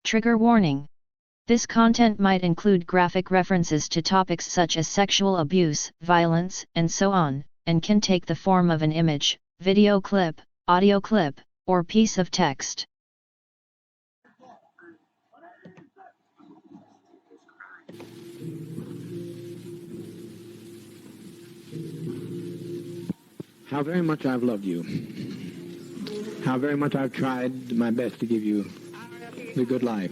Trigger warning. This content might include graphic references to topics such as sexual abuse, violence, and so on, and can take the form of an image, video clip, audio clip, or piece of text. How very much I've loved you. How very much I've tried my best to give you the good life.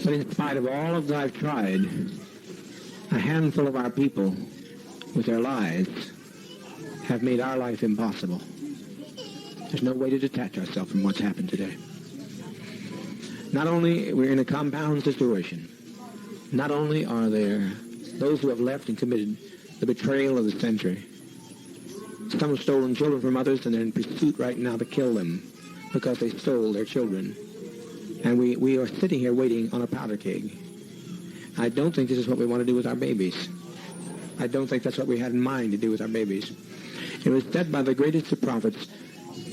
But in spite of all of that I've tried, a handful of our people, with their lies, have made our life impossible. There's no way to detach ourselves from what's happened today. Not only we're in a compound situation, not only are there those who have left and committed the betrayal of the century. Some have stolen children from others, and they're in pursuit right now to kill them because they stole their children. And we are sitting here waiting on a powder keg. I don't think this is what we want to do with our babies. I don't think that's what we had in mind to do with our babies. It was said by the greatest of prophets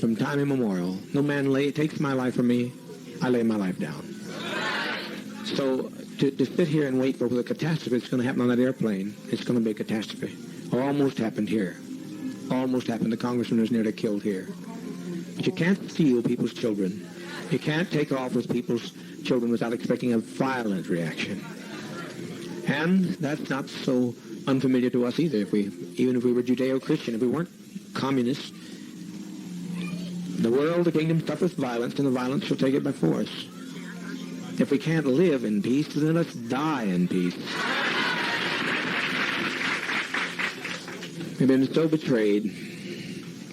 from time immemorial, no man takes my life from me, I lay my life down. So to sit here and wait for the catastrophe that's going to happen on that airplane, it's going to be a catastrophe. Or almost happened here. Almost happened. The congressman was nearly killed here. But you can't steal people's children. You can't take off with people's children without expecting a violent reaction. And that's not so unfamiliar to us either. Even if we were Judeo-Christian, if we weren't communists, the world, the kingdom suffereth violence, and the violence shall take it by force. If we can't live in peace, then let's die in peace. We've been so betrayed.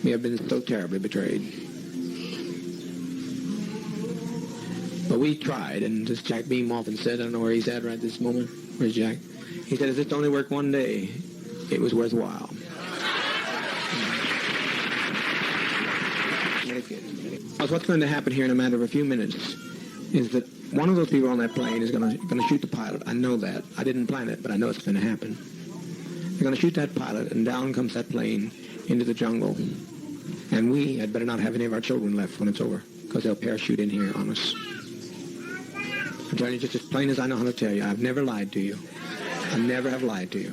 We have been so terribly betrayed. But we tried, and as Jack Beam often said, I don't know where he's at right this moment. Where's Jack? He said, if this only worked one day, it was worthwhile. What's going to happen here in a matter of a few minutes is that one of those people on that plane is going to shoot the pilot. I know that. I didn't plan it, but I know it's going to happen. They're going to shoot that pilot, and down comes that plane into the jungle. And we had better not have any of our children left when it's over, because they'll parachute in here on us. I'm telling you just as plain as I know how to tell you. I've never lied to you. I never have lied to you.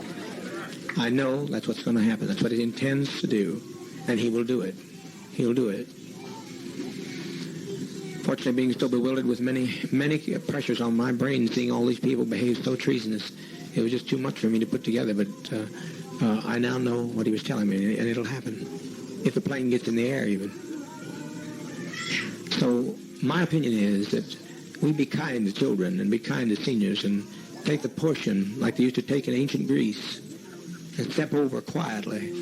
I know that's what's going to happen. That's what he intends to do, and he will do it. He'll do it. Fortunately, being so bewildered with many pressures on my brain, seeing all these people behave so treasonous, it was just too much for me to put together. But I now know what he was telling me, and it'll happen if the plane gets in the air, even. So my opinion is that we be kind to children and be kind to seniors and take the portion like they used to take in ancient Greece and step over quietly,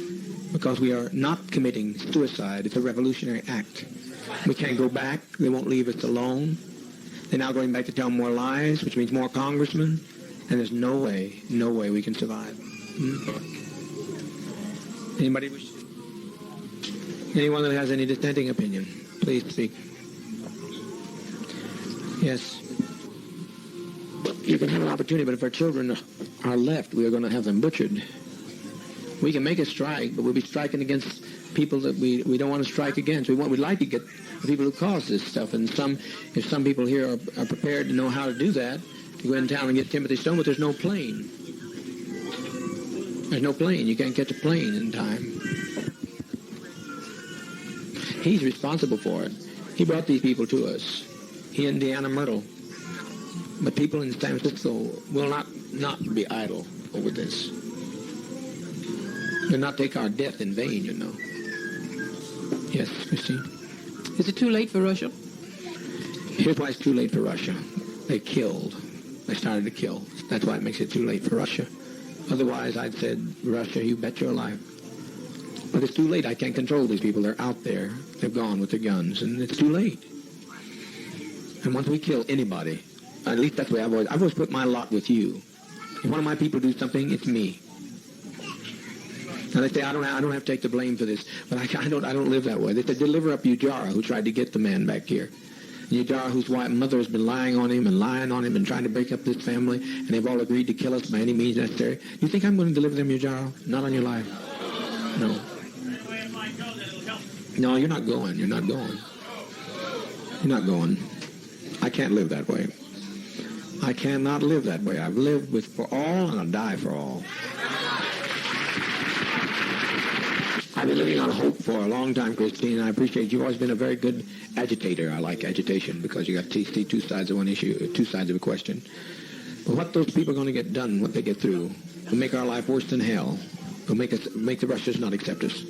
because we are not committing suicide. It's a revolutionary act. We can't go back. They won't leave us alone. They're now going back to tell more lies, which means more congressmen, and there's no way we can survive. Anybody wish? Anyone that has any dissenting opinion, please speak. Yes. You can have an opportunity, but if our children are left, we are going to have them butchered. We can make a strike, but we'll be striking against people that we don't want to strike against. We'd like to get the people who cause this stuff, and if some people here are prepared to know how to do that, to go in town and get Timothy Stone, but there's no plane. There's no plane. You can't catch a plane in time. He's responsible for it. He brought these people to us. He and Deanna Myrtle. But people in San Francisco will not be idle over this. They'll not take our death in vain, you know. Yes, Christine? Is it too late for Russia? Here's why it's too late for Russia. They killed. They started to kill. That's why it makes it too late for Russia. Otherwise, I'd said, Russia, you bet your life. But it's too late. I can't control these people. They're out there. They've gone with their guns, and it's too late. And once we kill anybody, at least that's the way I've always put my lot with you. If one of my people do something, it's me. Now they say I don't have to take the blame for this, but I don't live that way. They said deliver up Ujara, who tried to get the man back here. Ujara, whose mother has been lying on him and trying to break up this family, and they've all agreed to kill us by any means necessary. You think I'm going to deliver them, Ujara? Not on your life. No. No, you're not going. You're not going. You're not going. I can't live that way. I cannot live that way. I've lived for all, and I'll die for all. I've been living on hope for a long time, Christine, and I appreciate you've always been a very good agitator. I like agitation because you got to see two sides of one issue, two sides of a question. But what those people are going to get done, what they get through, will make our life worse than hell. Will make the Russians not accept us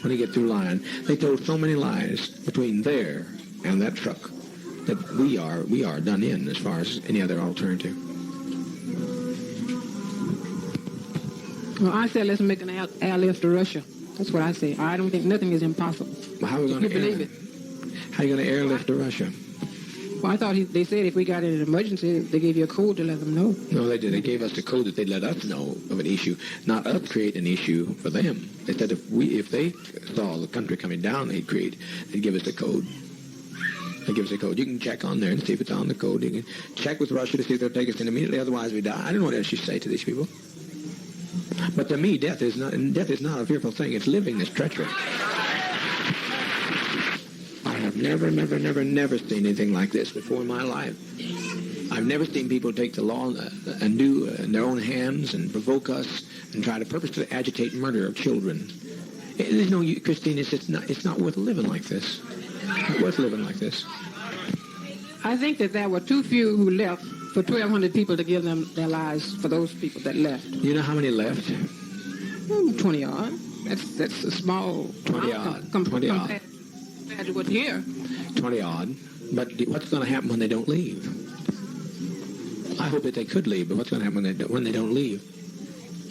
when they get through lying. They told so many lies between there and that truck that we are done in as far as any other alternative. Well, I said let's make an airlift to Russia. That's what I say. I don't think nothing is impossible. Well, how are we going to believe it? How are you going to airlift to Russia? Well, I thought they said if we got in an emergency, they gave you a code to let them know. No, they did. They gave us the code that they'd let us know of an issue, not us create an issue for them. They said if they saw the country coming down, they'd give us the code. They give us a code. You can check on there and see if it's on the code. You can check with Russia to see if they'll take us in immediately. Otherwise, we die. I don't know what else you say to these people. But to me, death is not a fearful thing. It's living that's treacherous. I have never seen anything like this before in my life. I've never seen people take the law and do in their own hands and provoke us and try to purposely agitate murder of children. There's no, Christine, it's not worth living like this. Not worth living like this. I think that there were too few who left for 1,200 people to give them their lives for those people that left. You know how many left? 20 odd. That's a small 20 odd. Compared to what's here. 20 odd. But what's going to happen when they don't leave? I hope that they could leave, but what's going to happen when they don't leave?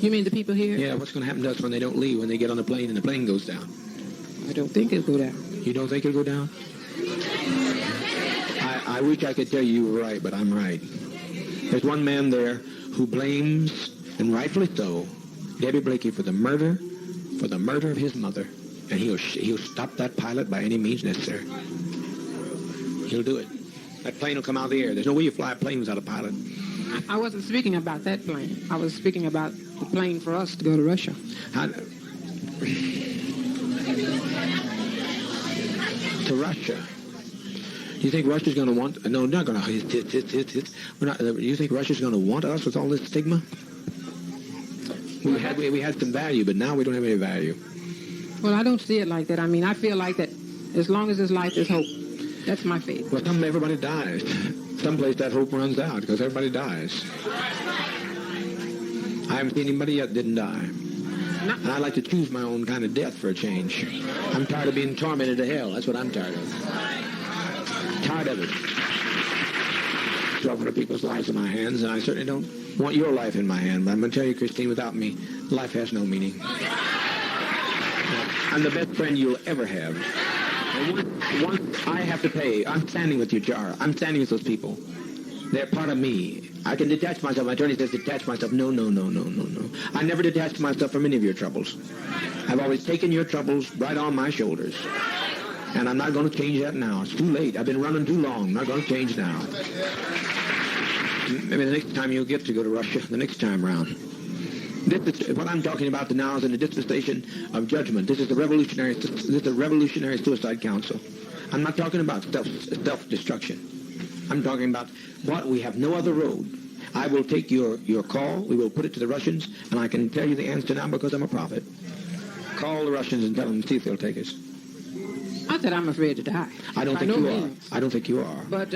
You mean the people here? Yeah, what's going to happen to us when they don't leave, when they get on the plane and the plane goes down? I don't think it'll go down. You don't think it'll go down? I wish I could tell you were right, but I'm right. There's one man there who blames, and rightfully so, Debbie Blakey for the murder of his mother. And he'll stop that pilot by any means necessary. He'll do it. That plane will come out of the air. There's no way you fly a plane without a pilot. I wasn't speaking about that plane. I was speaking about the plane for us to go to Russia. To Russia. You think Russia's going to want... No, not going to... We're not. You think Russia's going to want us with all this stigma? We had some value, but now we don't have any value. Well, I don't see it like that. I mean, I feel like that as long as there's life, there's hope. That's my faith. Well, everybody dies. Someplace that hope runs out because everybody dies. I haven't seen anybody yet that didn't die. And I like to choose my own kind of death for a change. I'm tired of being tormented to hell. That's what I'm tired of. Tired of it. Dropping people's lives in my hands, and I certainly don't want your life in my hand. But I'm going to tell you, Christine, without me, life has no meaning. I'm the best friend you'll ever have. And once I have to pay, I'm standing with you, Jar. I'm standing with those people. They're part of me. I can detach myself. My attorney says detach myself. No. I never detached myself from any of your troubles. I've always taken your troubles right on my shoulders. And I'm not going to change that now. It's too late. I've been running too long. I'm not going to change now. Maybe the next time you'll get to go to Russia, the next time round. What I'm talking about now is in the dispensation of judgment. This is the revolutionary suicide council. I'm not talking about self-destruction. I'm talking about what we have no other road. I will take your call. We will put it to the Russians, and I can tell you the answer now because I'm a prophet. Call the Russians and tell them to see if they'll take us. I said I'm afraid to die. I don't think you are. I don't think you are. But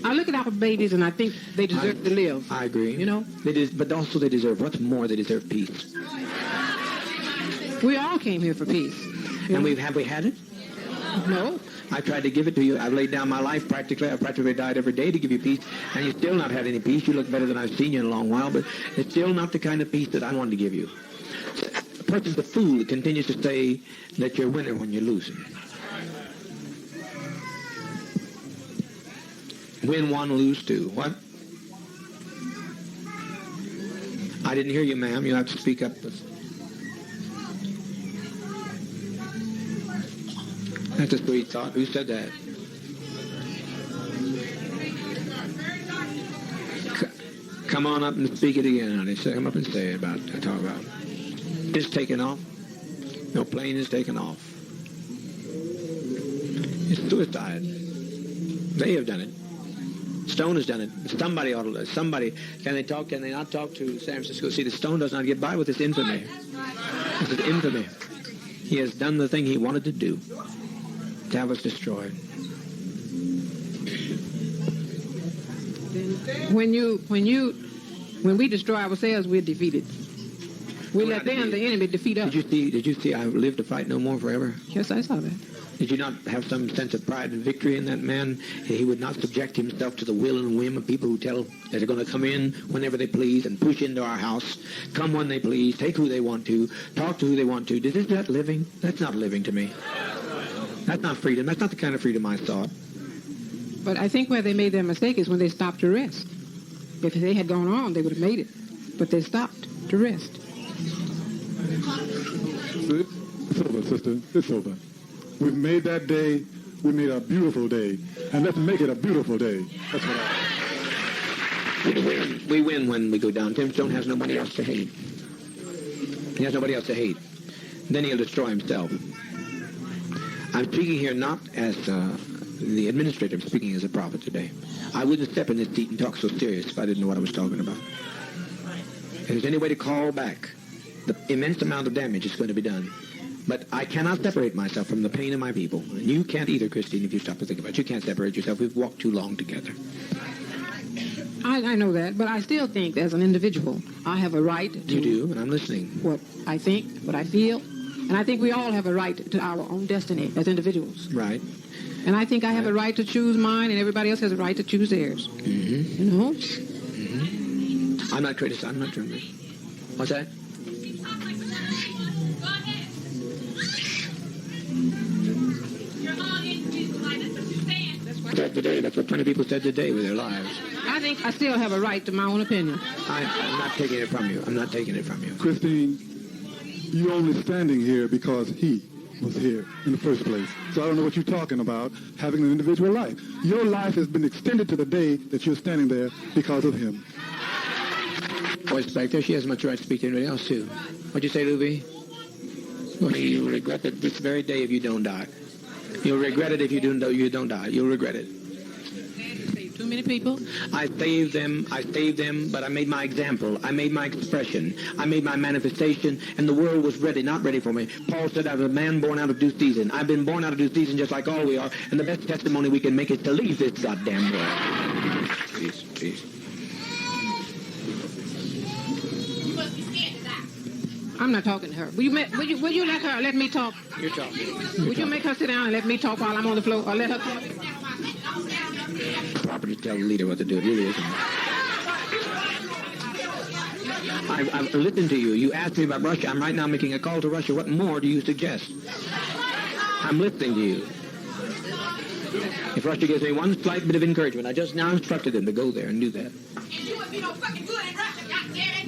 I look at our babies and I think they deserve to live. I agree. You know? But also they deserve, what's more, they deserve peace. We all came here for peace. And have we had it? No. I tried to give it to you. I've laid down my life practically. I've practically died every day to give you peace. And you've still not had any peace. You look better than I've seen you in a long while, but it's still not the kind of peace that I wanted to give you. A person's a fool that continues to say that you're a winner when you're losing. Win one, lose two. What? I didn't hear you, ma'am. You'll have to speak up. That's a sweet thought. Who said that? Come on up and speak it again, honey. Come up and say it talk about. It's taken off. No plane is taken off. It's suicide. They have done it. Stone has done it. Somebody ought to. Somebody. Can they talk? Can they not talk to San Francisco? See, the Stone does not get by with this infamy. This is infamy. He has done the thing he wanted to do. To have us destroyed. When we destroy ourselves, we're defeated. We let them, the enemy, defeat us. Did you see I live to fight no more forever? Yes, I saw that. Did you not have some sense of pride and victory in that man? He would not subject himself to the will and whim of people who tell that they're going to come in whenever they please and push into our house, come when they please, take who they want to, talk to who they want to. Is that living? That's not living to me. That's not freedom. That's not the kind of freedom I sought. But I think where they made their mistake is when they stopped to rest. If they had gone on, they would have made it. But they stopped to rest. It's over, sister. It's over. We've made that day. We made a beautiful day. And let's make it a beautiful day. That's what We win when we go down. Tim Stone has nobody else to hate. He has nobody else to hate. Then he'll destroy himself. I'm speaking here not as the administrator. I'm speaking as a prophet today. I wouldn't step in this seat and talk so serious if I didn't know what I was talking about. If there's any way to call back the immense amount of damage is going to be done. But I cannot separate myself from the pain of my people. And you can't either, Christine, if you stop to think about it. You can't separate yourself. We've walked too long together. I know that, but I still think as an individual, I have a right to... You do, and I'm listening. What I think, what I feel. And I think we all have a right to our own destiny as individuals. Right. And I think I have a right to choose mine, and everybody else has a right to choose theirs. Mm-hmm. You know? Mm-hmm. I'm not criticizing. I'm not trying to... What's that? Said today. That's what plenty of people said today with their lives. I think I still have a right to my own opinion. I'm not taking it from you. I'm not taking it from you. Christine, you're only standing here because he was here in the first place. So I don't know what you're talking about, having an individual life. Your life has been extended to the day that you're standing there because of him. Voice back there, she has much right to speak to anybody else, too. What'd you say, Luby? Well, you'll regret it this very day if you don't die. You'll regret it if you don't die. You'll regret it. Too many people? I saved them, but I made my example. I made my expression. I made my manifestation, and the world was ready, not ready for me. Paul said I was a man born out of due season. I've been born out of due season just like all we are, and the best testimony we can make is to leave this goddamn world. Please, please. I'm not talking to her. Will you let her let me talk? You're talking. Would you make her sit down and let me talk while I'm on the floor, or let her talk? Proper to tell the leader what to do. It really isn't. I've listened to you. You asked me about Russia. I'm right now making a call to Russia. What more do you suggest? I'm listening to you. If Russia gives me one slight bit of encouragement, I just now instructed them to go there and do that. You would be no fucking good in Russia, goddammit.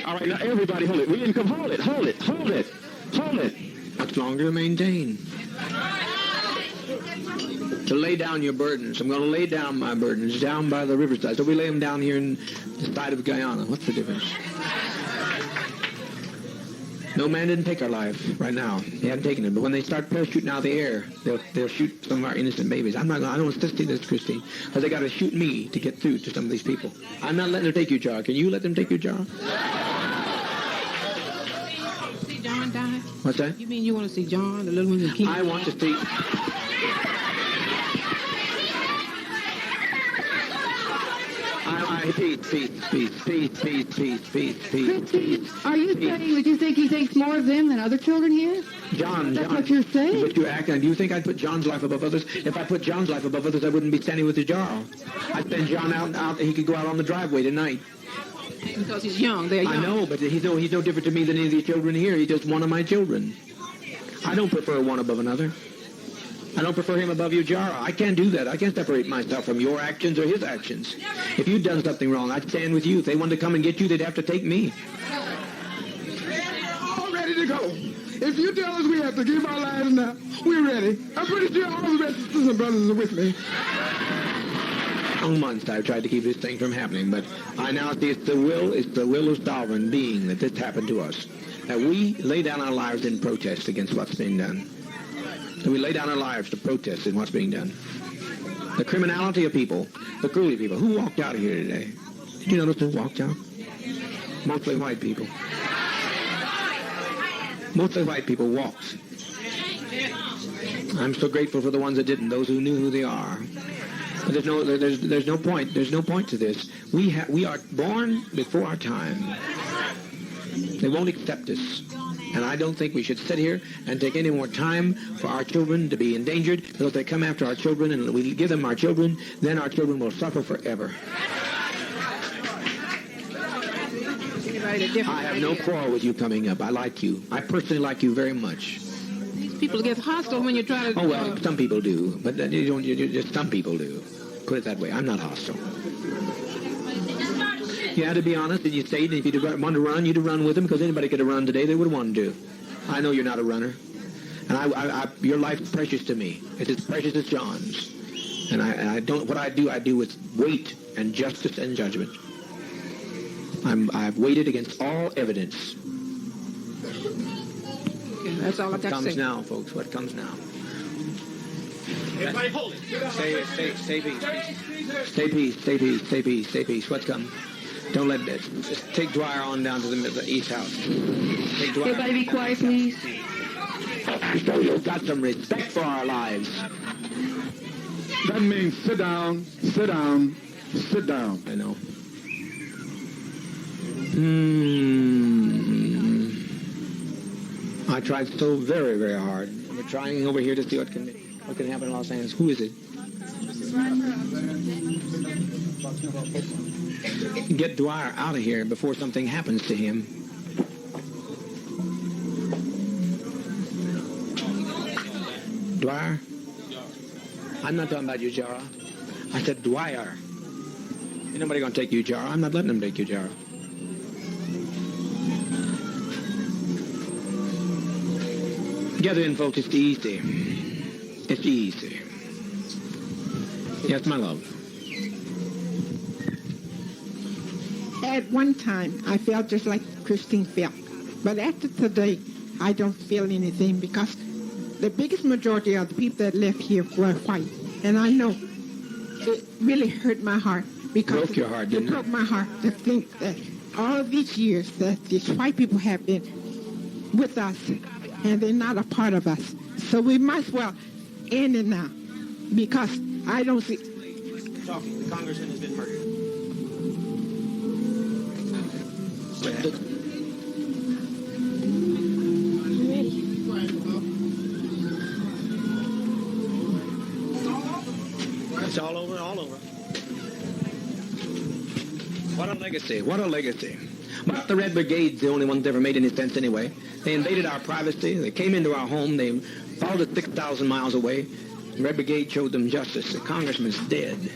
All right, now everybody hold it. We didn't come. Hold it. Much longer to maintain. To lay down your burdens. I'm going to lay down my burdens down by the riverside. So we lay them down here in the side of Guyana. What's the difference? No man didn't take our life right now. He hadn't taken it. But when they start parachuting out of the air, they'll shoot some of our innocent babies. I don't want to see this, Christine, because they got to shoot me to get through to some of these people. I'm not letting them take your jar. Can you let them take your jar? See John die? What's that? You mean you want to see John, the little one in King? I want to see... Christine, are you saying that you think he thinks more of them than other children here? John. That's what you're saying. But you're acting. Do you think I'd put John's life above others? If I put John's life above others, I wouldn't be standing with the jar. I'd send John out. He could go out on the driveway tonight. Because he's young. They're young. I know, but he's no different to me than any of these children here. He's just one of my children. I don't prefer one above another. I don't prefer him above your jar. I can't do that. I can't separate myself from your actions or his actions. If you'd done something wrong, I'd stand with you. If they wanted to come and get you, they'd have to take me. All ready to go. If you tell us we have to give our lives now, we're ready. I'm pretty sure all the rest of sisters and brothers are with me. For months I've tried to keep this thing from happening, but I now see it's the will of sovereign being that this happened to us. that we lay down our lives in protest against what's being done. That we lay down our lives to protest in what's being done. The criminality of people, the cruelty of people. Who walked out of here today? Did you notice who walked out? Mostly white people. Mostly white people walked. I'm so grateful for the ones that didn't, those who knew who they are. But there's no point. There's no point to this. We are born before our time. They won't accept us. And I don't think we should sit here and take any more time for our children to be endangered. Because if they come after our children and we give them our children, then our children will suffer forever. I have no quarrel with you coming up. I like you. I personally like you very much. People get hostile when you try to... Oh, well, some people do. But just some people do. Put it that way. I'm not hostile. Yeah, to be honest, and you stayed, and if you wanted to run, you'd have run with them, because anybody could have run today, they would have wanted to. I know you're not a runner. And your life's precious to me. It's as precious as John's. And I don't, what I do with weight and justice and judgment. I've weighted against all evidence. Okay, that's all I got to say. What comes now, folks? What comes now? Everybody hold it. Stay peace. Stay peace. Stay peace. Stay peace. Stay peace. What's coming? Don't let that. Just take Dwyer on down to the East House. Take Dwyer. Everybody be quiet, please. We've got some respect for our lives. That means sit down, sit down, sit down. I know. I tried so very, very hard. We're trying over here to see what can happen in Los Angeles. Who is it? Get Dwyer out of here before something happens to him. Dwyer? I'm not talking about you, Jara. I said Dwyer. Ain't nobody gonna take you, Jara. I'm not letting them take you, Jara. Gather in, folks. It's easy. It's easy. Yes, my love. At one time, I felt just like Christine felt. But after today, I don't feel anything, because the biggest majority of the people that left here were white. And I know it really hurt my heart. Because broke your heart, didn't it? It broke my heart to think that all of these years that these white people have been with us, and they're not a part of us. So we might as well end it now, because I don't see... Talking. The congressman has been murdered. It's all over, all over. What a legacy, what a legacy. But the Red Brigade's the only ones that ever made any sense anyway. They invaded our privacy, they came into our home, they followed us 6,000 miles away. The Red Brigade showed them justice. The congressman's dead.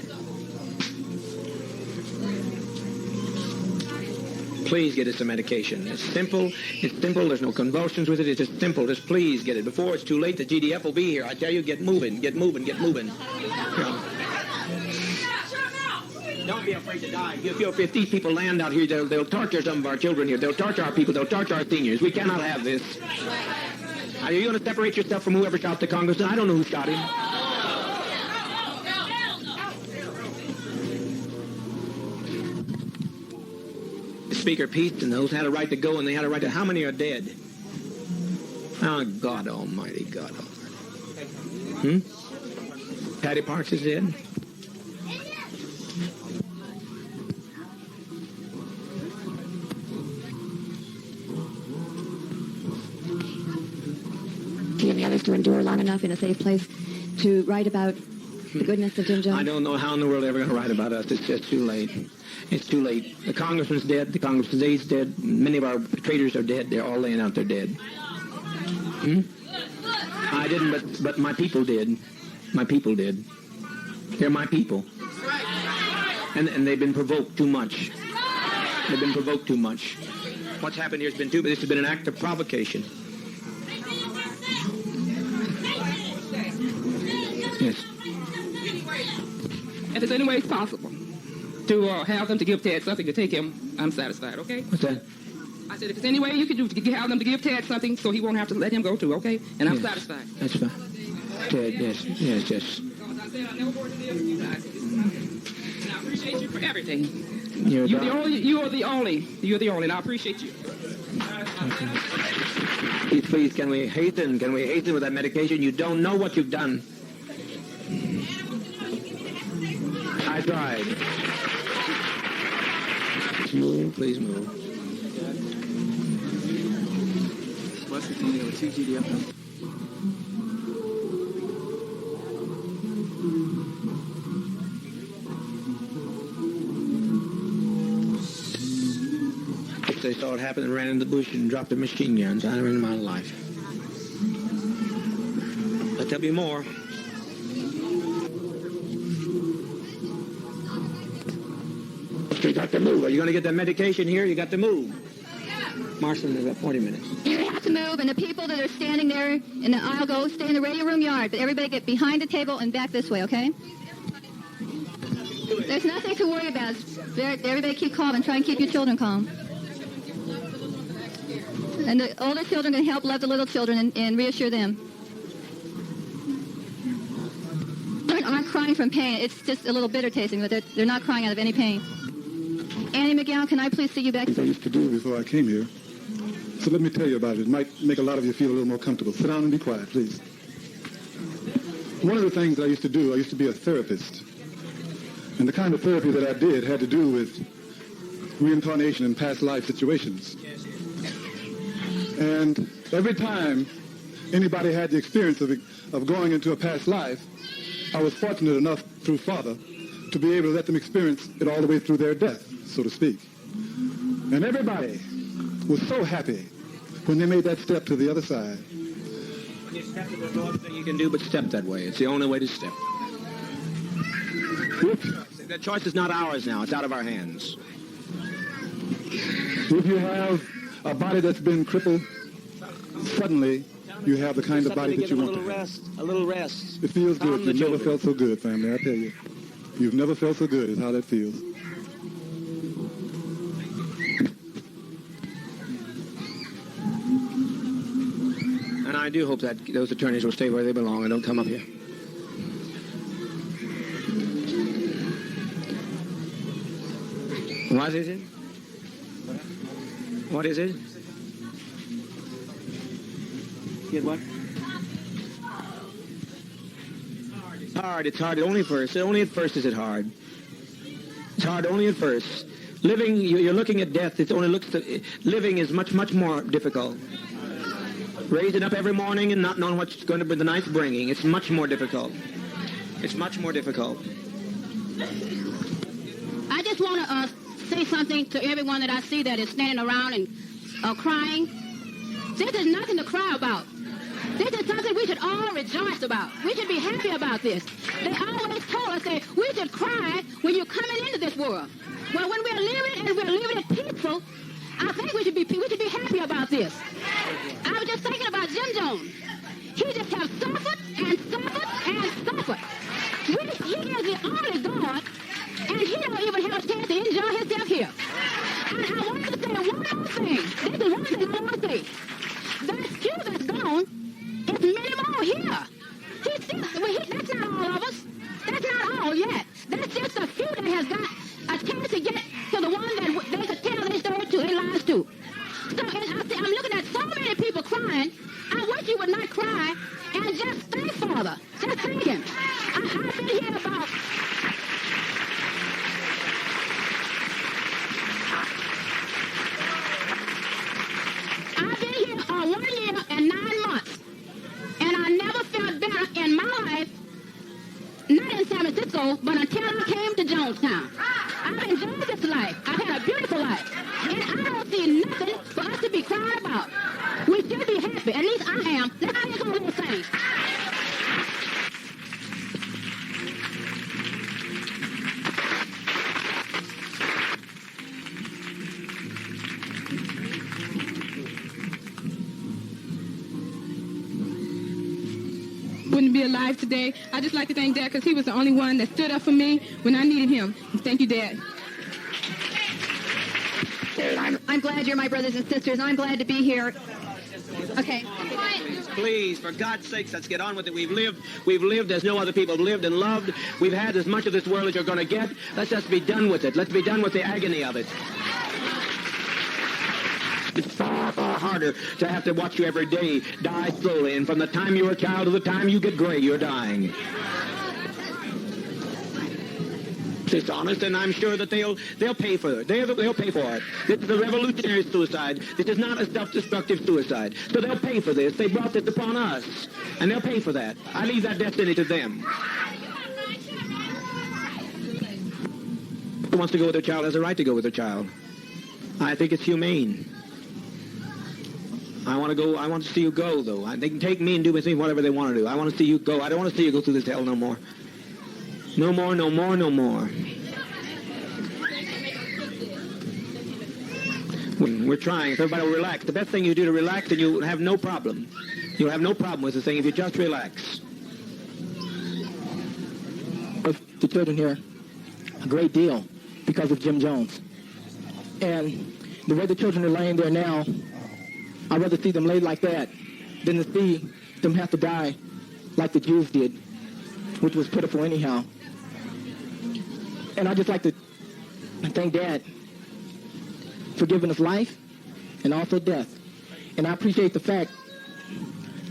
Please get us some medication. It's simple. It's simple. There's no convulsions with it. It's just simple. Just please get it. Before it's too late, the GDF will be here. I tell you, get moving, get moving, get moving. Don't be afraid to die. If these people land out here, they'll torture some of our children here. They'll torture our people. They'll torture our seniors. We cannot have this. Are you going to separate yourself from whoever shot the congressman? I don't know who shot him. Speaker Peace and those had a right to go, and they had a right to... How many are dead? Oh, God almighty, God almighty. Patty Parks is dead? And the others to endure long enough in a safe place to write about the goodness of Jim Jones? I don't know how in the world they're ever going to write about us. It's just too late. It's too late. The congressman's dead. The congressman's aide's dead. Many of our traitors are dead. They're all laying out. They're dead. I didn't, but my people did. My people did. They're my people. And they've been provoked too much. They've been provoked too much. What's happened here has been this has been an act of provocation. Yes. If there's any way it's possible to have them to give Ted something to take him, I'm satisfied, okay? What's that? I said, if there's any way you could do to have them to give Ted something so he won't have to let him go too, okay? And I'm satisfied. That's fine. Ted, yes. Because I said I never worked a day for you guys. And I appreciate you for everything. You're the only, and I appreciate you. Please, can we hasten with that medication? You don't know what you've done. I tried. Please move. What's the thing with 2 GDF? They saw it happen and ran in the bush and dropped their machine guns. I never in my life. But there'll be more. You got to move. Are you going to get that medication here? You got to move. Marshall, there's about 40 minutes. You have to move, and the people that are standing there in the aisle go stay in the radio room yard. But everybody get behind the table and back this way, okay? There's nothing to worry about. Everybody keep calm and try and keep your children calm. And the older children can help love the little children and reassure them. Children aren't crying from pain. It's just a little bitter tasting, but they're not crying out of any pain. Annie McGowan, can I please see you back? I used to do before I came here. So let me tell you about it. It might make a lot of you feel a little more comfortable. Sit down and be quiet, please. One of the things I used to do, I used to be a therapist. And the kind of therapy that I did had to do with reincarnation and past life situations. And every time anybody had the experience of going into a past life, I was fortunate enough through Father to be able to let them experience it all the way through their death, so to speak. And everybody was so happy when they made that step to the other side. When you step to the north thing you can do but step that way. It's the only way to step. The choice is not ours now. It's out of our hands. If you have a body that's been crippled, suddenly you have the kind of body that you want to have. A little rest. It feels good. You've never felt so good, family, I tell you. You've never felt so good is how that feels. And I do hope that those attorneys will stay where they belong and don't come up here. What is it? What is it? Get what? It's hard. Only at first is it hard. It's hard only at first. Living, you're looking at death. Living is much, much more difficult. Raising up every morning and not knowing what's going to be the night's bringing. It's much more difficult. It's much more difficult. I just want to say something to everyone that I see that is standing around and crying. This is nothing to cry about. This is something we should all rejoice about. We should be happy about this. They always told us that we should cry when you're coming into this world. Well, when we're living it peaceful, I think we should be happy about this. I was just thinking about Jim Jones. He just has suffered and suffered and suffered. He is the only God, and he don't even have a chance to enjoy himself here. And I want to say one more thing. This is one thing I want to say. That few that's gone, it's many more here. That's not all of us. That's not all yet. That's just a few that has got a chance to get to the one that they could tell their story to, their lives to. So I'm looking at so many people crying. I wish you would not cry and just thank Father. Just thank him. I've been here about... I've been here 1 year and 9 months. And I never felt better in my life, not in San Francisco, but until I came to Jonestown. I've enjoyed this life. I've had a beautiful life. And I don't see nothing for us to be crying about. We should be happy. At least I am. Let's sing a little thing. Wouldn't be alive today. I just like to thank Dad because he was the only one that stood up for me when I needed him. Thank you, Dad. I'm glad you're my brothers and sisters. I'm glad to be here. Okay. Please, for God's sakes, let's get on with it. We've lived as no other people have lived and loved. We've had as much of this world as you're going to get. Let's just be done with it. Let's be done with the agony of it. It's far, far harder to have to watch you every day die slowly. And from the time you're a child to the time you get gray, you're dying. It's honest, and I'm sure that they'll pay for it. They'll pay for it. This is a revolutionary suicide. This is not a self-destructive suicide. So they'll pay for this. They brought this upon us, and they'll pay for that. I leave that destiny to them. Who wants to go with their child has a right to go with their child. I think it's humane. I want to go. I want to see you go, though. They can take me and do with me whatever they want to do. I want to see you go. I don't want to see you go through this hell no more. No more, no more, no more. We're trying. If everybody will relax. The best thing you do to relax, and you'll have no problem. You'll have no problem with the thing if you just relax. The children here a great deal because of Jim Jones. And the way the children are laying there now, I'd rather see them laid like that than to see them have to die like the Jews did, which was pitiful anyhow. And I'd just like to thank Dad for giving us life and also death. And I appreciate the fact,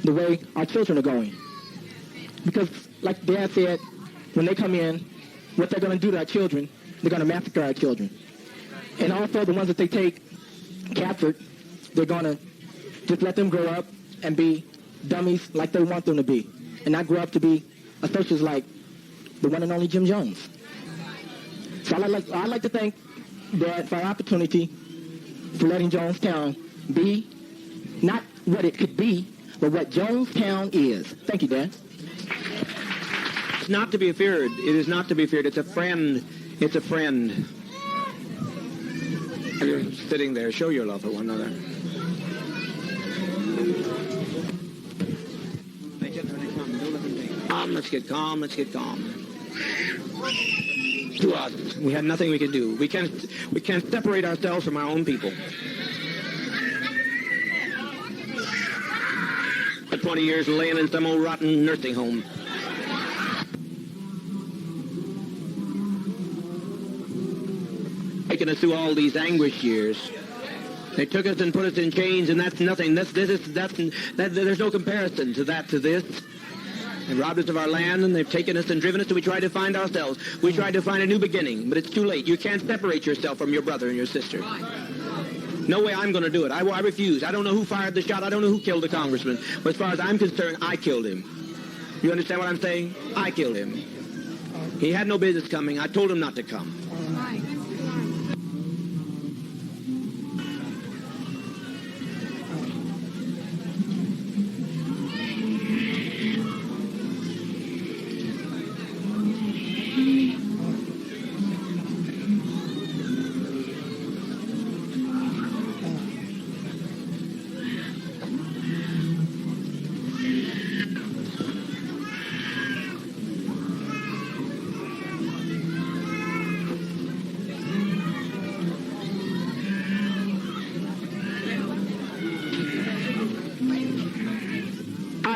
the way our children are going. Because, like Dad said, when they come in, what they're going to do to our children, they're going to massacre our children. And also the ones that they take captured, they're going to just let them grow up and be dummies like they want them to be. And not grow up to be associates like the one and only Jim Jones. So I'd like to thank Dad for our opportunity for letting Jonestown be not what it could be, but what Jonestown is. Thank you, Dad. It's not to be feared. It is not to be feared. It's a friend. It's a friend. You're sitting there. Show your love for one another. Let's get calm. Let's get calm. To us, we had nothing we could do. We can't separate ourselves from our own people. For 20 years laying in some old rotten nursing home. Taking us through all these anguish years. They took us and put us in chains, and that's nothing. There's no comparison to that, to this. They robbed us of our land, and they've taken us and driven us, and we tried to find ourselves. We tried to find a new beginning, but it's too late. You can't separate yourself from your brother and your sister. No way I'm going to do it. I refuse. I don't know who fired the shot. I don't know who killed the congressman. But as far as I'm concerned, I killed him. You understand what I'm saying? I killed him. He had no business coming. I told him not to come.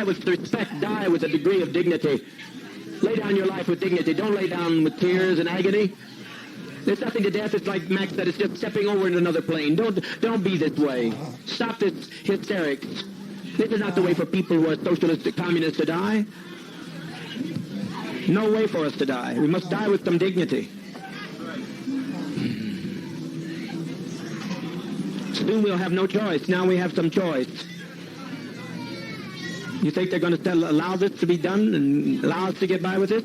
With respect, die with a degree of dignity. Lay down your life with dignity. Don't lay down with tears and agony. There's nothing to death. It's like Max said, it's just stepping over into another plane. Don't be this way. Stop this hysterics. This is not the way for people who are socialist communists to die. No way for us to die. We must die with some dignity. Soon we'll have no choice. Now we have some choice. You think they're going to allow this to be done and allow us to get by with it?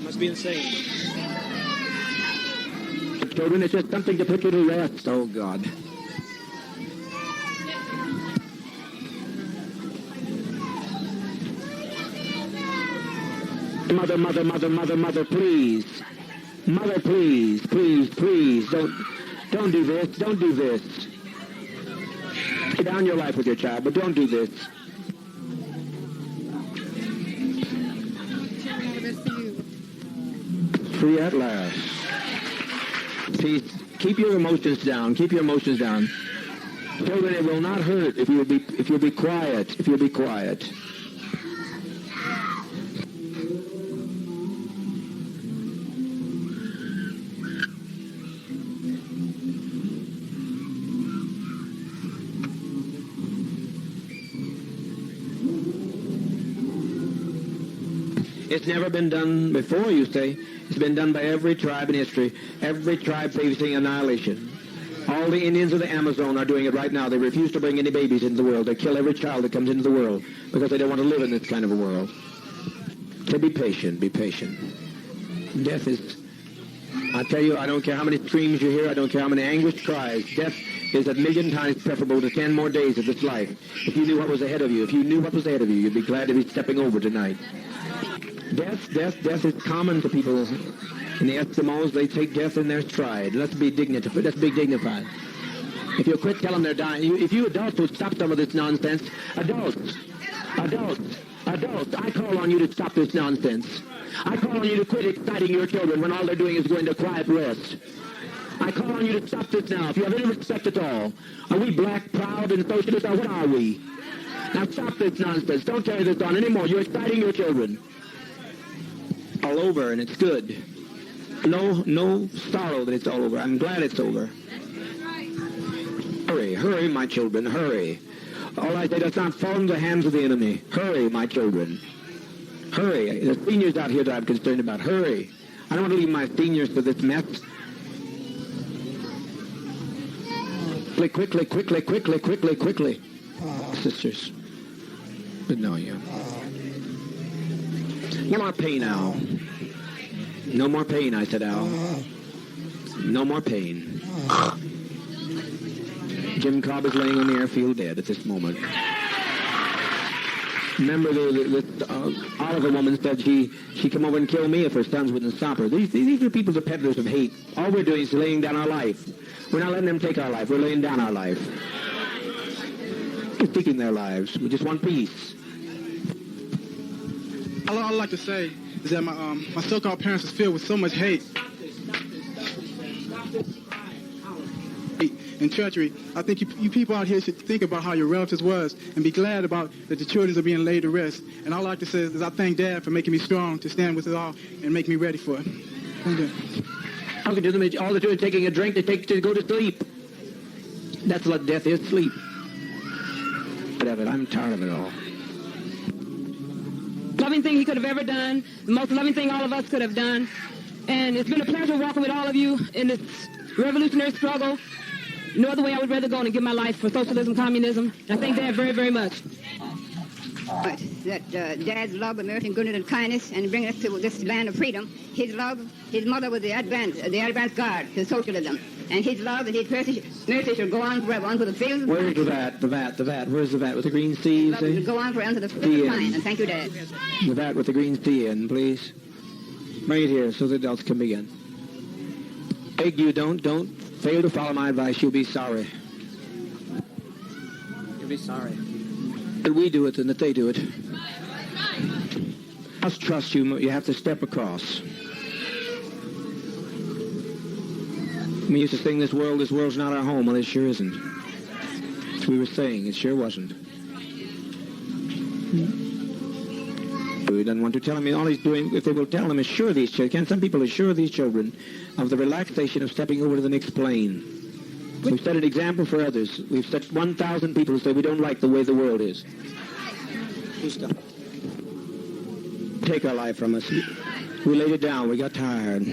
Must be insane. Children, it's just something to put you to rest. Oh, God. Mother, mother, mother, mother, mother, please. Mother, please, please, please. Don't do this. Don't do this. Lay down your life with your child, but don't do this. Free at last. Peace. keep your emotions down. Keep your emotions down. Children, it will not hurt if you'll be quiet. If you'll be quiet. It's never been done before, you say. It's been done by every tribe in history. Every tribe facing annihilation. All the Indians of the Amazon are doing it right now. They refuse to bring any babies into the world. They kill every child that comes into the world because they don't want to live in this kind of a world. So be patient, be patient. Death is, I tell you, I don't care how many screams you hear, I don't care how many anguished cries. Death is 1,000,000 times preferable to 10 more days of this life. If you knew what was ahead of you, you'd be glad to be stepping over tonight. Death is common to people. In the Eskimos, they take death in their stride. Let's be dignified. If you quit telling them they're dying, if you adults would stop some of this nonsense, adults, I call on you to stop this nonsense. I call on you to quit exciting your children when all they're doing is going to quiet rest. I call on you to stop this now. If you have any respect at all, are we black, proud, and socialist, or what are we? Now stop this nonsense. Don't carry this on anymore. You're exciting your children. All over, and it's good. No sorrow that it's all over. I'm glad it's over. Hurry, my children, hurry. All I say, let's not fall into the hands of the enemy. Hurry, my children. Hurry. The seniors out here that I'm concerned about. Hurry. I don't want to leave my seniors to this mess. Quickly. Sisters. But no, yeah. No more pain, Al. No more pain, I said, Al. No more pain. Jim Cobb is laying on the airfield dead at this moment. Remember, the Oliver woman said she'd come over and kill me if her sons wouldn't stop her. These are people, the peddlers of hate. All we're doing is laying down our life. We're not letting them take our life. We're laying down our life. We're taking their lives. We just want peace. All I'd like to say is that my so-called parents was filled with so much hate and treachery. I think you people out here should think about how your relatives was and be glad about that the children are being laid to rest. And all I'd like to say is I thank Dad for making me strong to stand with it all and make me ready for it. Thank you. All they're doing is taking a drink to go to sleep. That's what death is, sleep. Whatever, I'm tired of it all. Loving thing he could have ever done, the most loving thing all of us could have done. And it's been a pleasure walking with all of you in this revolutionary struggle. No other way I would rather go than give my life for socialism, communism. And I thank Dad very, very much. That Dad's love, American goodness and kindness, and bringing us to this land of freedom. His love, his mother was the advance guard to socialism. And his love and his mercy shall go on forever, on to the fields. Where's the vat? Where's the vat with the green C? Will go on forever to the fine. And thank you, Dad. The vat with the green C in, please. Bring it here so the adults can begin. Beg you, don't fail to follow my advice. You'll be sorry. You'll be sorry. That we do it than that they do it. I trust you. You have to step across. We used to sing this world's not our home. Well, it sure isn't. As we were saying, it sure wasn't. He doesn't want to tell him. All he's doing, if they will tell him, assure these children. Some people assure these children of the relaxation of stepping over to the next plane. We've set an example for others. We've set 1,000 people who say we don't like the way the world is. Take our life from us. We laid it down. We got tired.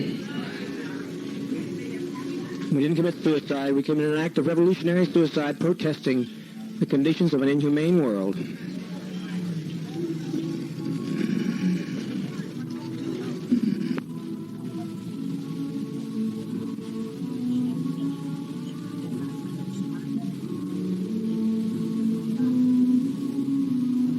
We didn't commit suicide. We committed an act of revolutionary suicide protesting the conditions of an inhumane world.